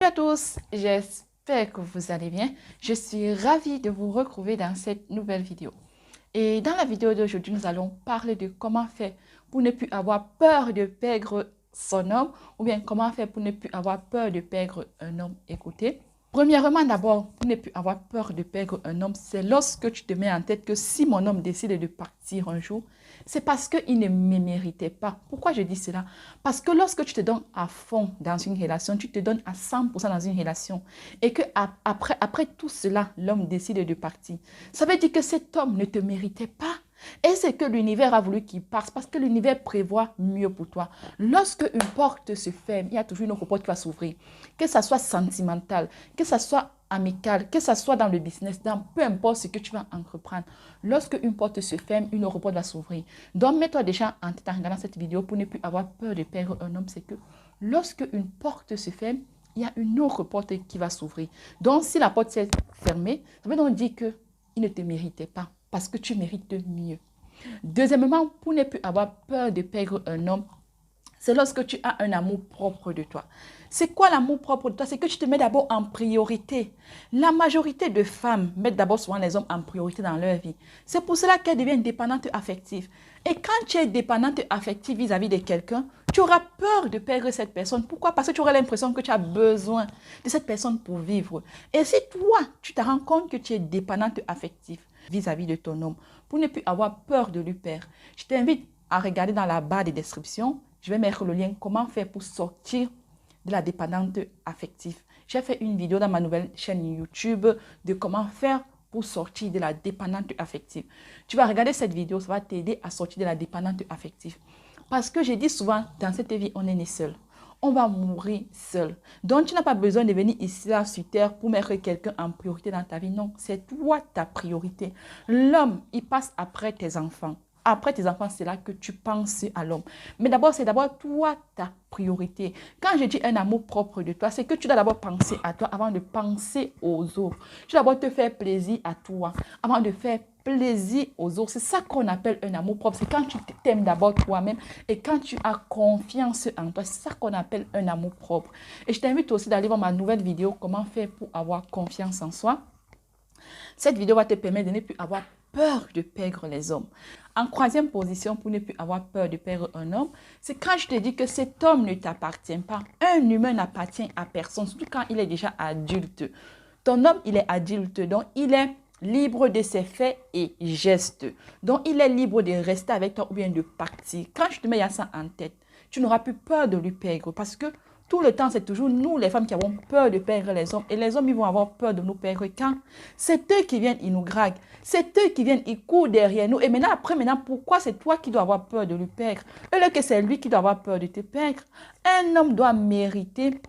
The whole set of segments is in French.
à tous, j'espère que vous allez bien. Je suis ravie de vous retrouver dans cette nouvelle vidéo. Et dans la vidéo d'aujourd'hui, nous allons parler de comment faire pour ne plus avoir peur de perdre son homme ou bien comment faire pour ne plus avoir peur de perdre un homme. Écoutez, premièrement d'abord, pour ne plus avoir peur de perdre un homme, c'est lorsque tu te mets en tête que si mon homme décide de partir un jour, c'est parce qu'il ne me méritait pas. Pourquoi je dis cela? Parce que lorsque tu te donnes à fond dans une relation, tu te donnes à 100% dans une relation et que après tout cela, l'homme décide de partir, ça veut dire que cet homme ne te méritait pas. Et c'est que l'univers a voulu qu'il parte parce que l'univers prévoit mieux pour toi. Lorsque une porte se ferme, il y a toujours une autre porte qui va s'ouvrir. Que ça soit sentimental, que ça soit amical, que ça soit dans le business, dans peu importe ce que tu vas entreprendre. Lorsque une porte se ferme, une autre porte va s'ouvrir. Donc, mets-toi déjà en tête en regardant cette vidéo pour ne plus avoir peur de perdre un homme. C'est que lorsque une porte se ferme, il y a une autre porte qui va s'ouvrir. Donc, si la porte s'est fermée, ça veut donc dire qu'il ne te méritait pas parce que tu mérites mieux. Deuxièmement, pour ne plus avoir peur de perdre un homme, c'est lorsque tu as un amour propre de toi. C'est quoi l'amour propre de toi? C'est que tu te mets d'abord en priorité. La majorité de femmes mettent d'abord souvent les hommes en priorité dans leur vie. C'est pour cela qu'elles deviennent dépendantes affectives. Et quand tu es dépendante affective vis-à-vis de quelqu'un, tu auras peur de perdre cette personne. Pourquoi? Parce que tu auras l'impression que tu as besoin de cette personne pour vivre. Et si toi, tu te rends compte que tu es dépendante affective vis-à-vis de ton homme, pour ne plus avoir peur de lui perdre, je t'invite à regarder dans la barre de description. Je vais mettre le lien comment faire pour sortir de la dépendance affective. J'ai fait une vidéo dans ma nouvelle chaîne YouTube de comment faire pour sortir de la dépendance affective. Tu vas regarder cette vidéo, ça va t'aider à sortir de la dépendance affective. Parce que j'ai dit souvent, dans cette vie, on est né seul. On va mourir seul. Donc, tu n'as pas besoin de venir ici, là, sur terre, pour mettre quelqu'un en priorité dans ta vie. Non, c'est toi ta priorité. L'homme, il passe après tes enfants. Après tes enfants, c'est là que tu penses à l'homme. Mais d'abord, c'est d'abord toi, ta priorité. Quand je dis un amour propre de toi, c'est que tu dois d'abord penser à toi avant de penser aux autres. Tu dois d'abord te faire plaisir à toi avant de faire plaisir aux autres. C'est ça qu'on appelle un amour propre. C'est quand tu t'aimes d'abord toi-même et quand tu as confiance en toi. C'est ça qu'on appelle un amour propre. Et je t'invite aussi d'aller voir ma nouvelle vidéo, comment faire pour avoir confiance en soi. Cette vidéo va te permettre de ne plus avoir peur de perdre les hommes. En troisième position, pour ne plus avoir peur de perdre un homme, c'est quand je te dis que cet homme ne t'appartient pas. Un humain n'appartient à personne, surtout quand il est déjà adulte. Ton homme, il est adulte, donc il est libre de ses faits et gestes. Donc, il est libre de rester avec toi ou bien de partir. Quand je te mets ça en tête, tu n'auras plus peur de lui perdre parce que tout le temps, c'est toujours nous, les femmes, qui avons peur de perdre les hommes. Et les hommes, ils vont avoir peur de nous perdre quand? C'est eux qui viennent, ils nous draguent. C'est eux qui viennent, ils courent derrière nous. Et maintenant, pourquoi c'est toi qui dois avoir peur de lui perdre? Au que c'est lui qui doit avoir peur de te perdre. Un homme doit mériter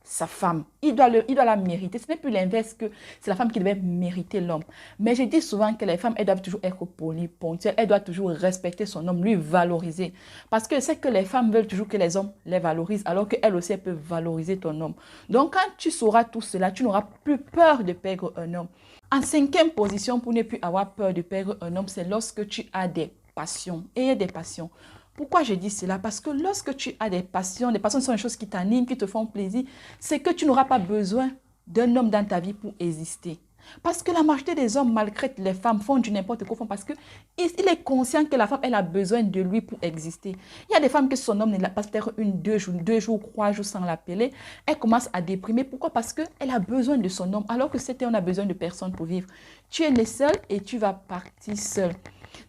sa femme. Il doit la mériter. Ce n'est plus l'inverse, que c'est la femme qui devait mériter l'homme. Mais je dis souvent que les femmes, elles doivent toujours être polies, ponctuelles. Elles doivent toujours respecter son homme, lui valoriser. Parce que c'est que les femmes veulent toujours que les hommes les valorisent, alors qu'elles aussi, elles peuvent valoriser ton homme. Donc, quand tu sauras tout cela, tu n'auras plus peur de perdre un homme. En cinquième position, pour ne plus avoir peur de perdre un homme, c'est lorsque tu as des passions. Et des passions. Pourquoi je dis cela? Parce que lorsque tu as des passions sont des choses qui t'animent, qui te font plaisir, c'est que tu n'auras pas besoin d'un homme dans ta vie pour exister. Parce que la majorité des hommes maltraitent les femmes, font du n'importe quoi, parce qu'il est conscient que la femme, elle a besoin de lui pour exister. Il y a des femmes que son homme ne l'a pas peut-être 2 jours, 3 jours sans l'appeler. Elle commence à déprimer. Pourquoi? Parce qu'elle a besoin de son homme, alors que c'était on a besoin de personne pour vivre. Tu es né seul et tu vas partir seul.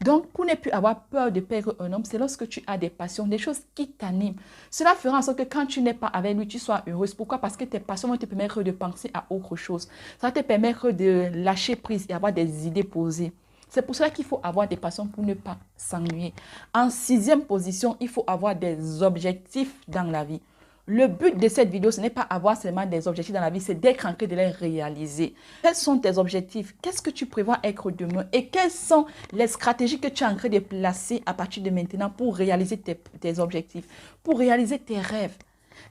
Donc, pour ne plus avoir peur de perdre un homme, c'est lorsque tu as des passions, des choses qui t'animent. Cela fera en sorte que quand tu n'es pas avec lui, tu sois heureuse. Pourquoi? Parce que tes passions vont te permettre de penser à autre chose. Ça va te permettre de lâcher prise et avoir des idées posées. C'est pour cela qu'il faut avoir des passions pour ne pas s'ennuyer. En sixième position, il faut avoir des objectifs dans la vie. Le but de cette vidéo, ce n'est pas avoir seulement des objectifs dans la vie, c'est d'être en train de les réaliser. Quels sont tes objectifs? Qu'est-ce que tu prévois être demain? Et quelles sont les stratégies que tu es en train de placer à partir de maintenant pour réaliser tes objectifs, pour réaliser tes rêves?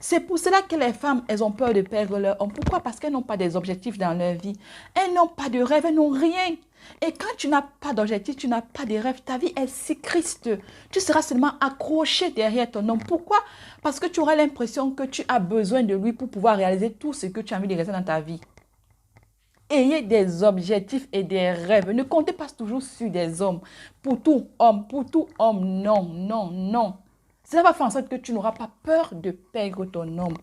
C'est pour cela que les femmes, elles ont peur de perdre leur homme. Pourquoi? Parce qu'elles n'ont pas des objectifs dans leur vie. Elles n'ont pas de rêve, elles n'ont rien. Et quand tu n'as pas d'objectif, tu n'as pas de rêve, ta vie est si triste. Tu seras seulement accroché derrière ton homme. Pourquoi? Parce que tu auras l'impression que tu as besoin de lui pour pouvoir réaliser tout ce que tu as envie de réaliser dans ta vie. Ayez des objectifs et des rêves. Ne comptez pas toujours sur des hommes. Pour tout homme, non, non, non. Cela va faire en sorte que tu n'auras pas peur de perdre ton homme.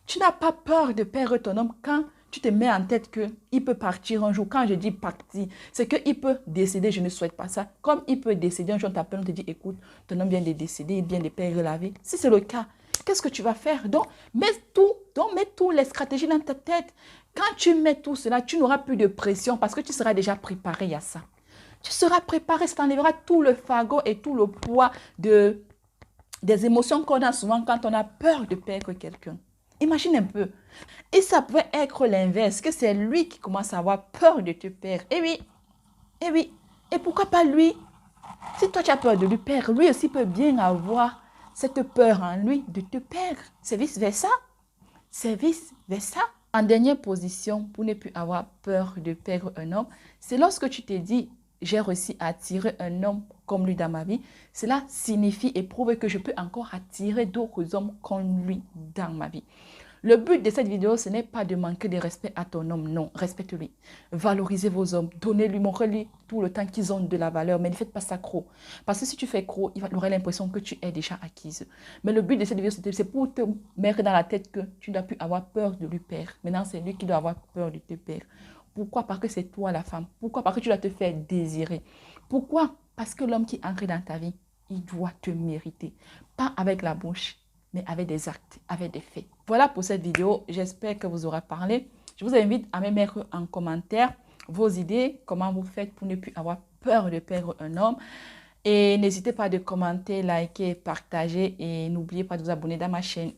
Tu n'as pas peur de perdre ton homme quand tu te mets en tête qu'il peut partir un jour. Quand je dis partir, c'est qu'il peut décéder, je ne souhaite pas ça. Comme il peut décéder, un jour on t'appelle, on te dit, écoute, ton homme vient de décéder, il vient de perdre la vie. Si c'est le cas, qu'est-ce que tu vas faire? Donc, mets toutes les stratégies dans ta tête. Quand tu mets tout cela, tu n'auras plus de pression parce que tu seras déjà préparé à ça. Tu seras préparé, ça t'enlèvera tout le fardeau et tout le poids des émotions qu'on a souvent quand on a peur de perdre quelqu'un. Imagine un peu. Et ça pouvait être l'inverse, que c'est lui qui commence à avoir peur de te perdre. Et oui, et oui. Et pourquoi pas lui? Si toi tu as peur de lui perdre, lui aussi peut bien avoir cette peur en lui de te perdre. C'est vice-versa. C'est vice-versa. En dernière position, pour ne plus avoir peur de perdre un homme, c'est lorsque tu te dis, j'ai réussi à attirer un homme comme lui dans ma vie. Cela signifie et prouve que je peux encore attirer d'autres hommes comme lui dans ma vie. Le but de cette vidéo, ce n'est pas de manquer de respect à ton homme. Non, respecte-lui. Valorisez vos hommes. Donnez-lui, montrez-lui tout le temps qu'ils ont de la valeur. Mais ne faites pas ça trop. Parce que si tu fais trop, il aura l'impression que tu es déjà acquise. Mais le but de cette vidéo, c'est pour te mettre dans la tête que tu n'as plus avoir peur de lui perdre. Maintenant, c'est lui qui doit avoir peur de te perdre. Pourquoi? Parce que c'est toi la femme. Pourquoi? Parce que tu dois te faire désirer. Pourquoi? Parce que l'homme qui est ancré dans ta vie, il doit te mériter. Pas avec la bouche, mais avec des actes, avec des faits. Voilà pour cette vidéo. J'espère que vous aurez parlé. Je vous invite à me mettre en commentaire vos idées, comment vous faites pour ne plus avoir peur de perdre un homme. Et n'hésitez pas de commenter, liker, partager et n'oubliez pas de vous abonner dans ma chaîne.